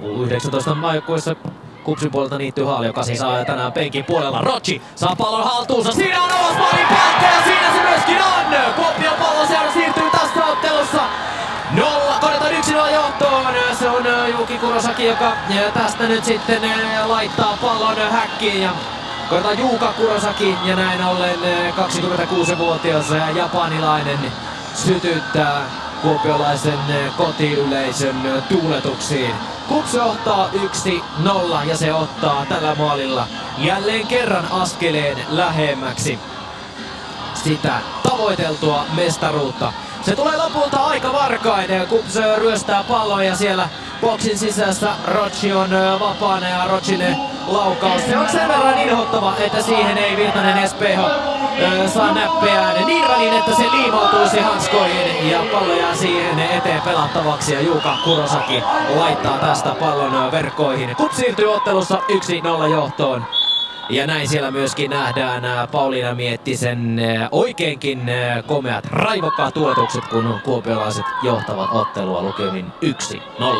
U19 maajoukkueessa KuPSin puolelta Niitty Haali, joka siis saa tänään penkin puolella. Rocci saa pallon haltuunsa. Siinä on avauspallin paikka ja siinä se myöskin on! Kuopion Palloseura siirtyy tässä ottelussa 1-0 johtoon. Se on Juki Kurosaki, joka tästä nyt sitten laittaa pallon häkkiin. Ja koetaan Juuka Kurosaki ja näin ollen 26-vuotias japanilainen sytyttää kuopiolaisen kotiyleisön tuuletuksiin. KuPS johtaa 1-0 ja se ottaa tällä maalilla jälleen kerran askeleen lähemmäksi sitä tavoiteltua mestaruutta. Se tulee lopulta aika varkain. KuPS ryöstää pallon ja siellä boksin sisässä Rocci on vapaana ja Roccin laukaus. Se on sen verran inhottava, että siihen ei Virtanen Espejo saa näppeään niin väliin, että se liimautuisi hanskoihin ja pallo jää siihen eteen pelattavaksi ja Juuka Kurosaki laittaa tästä pallon verkkoihin. KuPS siirtyy ottelussa 1-0 johtoon. Ja näin siellä myöskin nähdään Pauliina Miettisen oikeinkin komeat raivokkaat tuotukset, kun kuopiolaiset johtavat ottelua lukemin 1-0.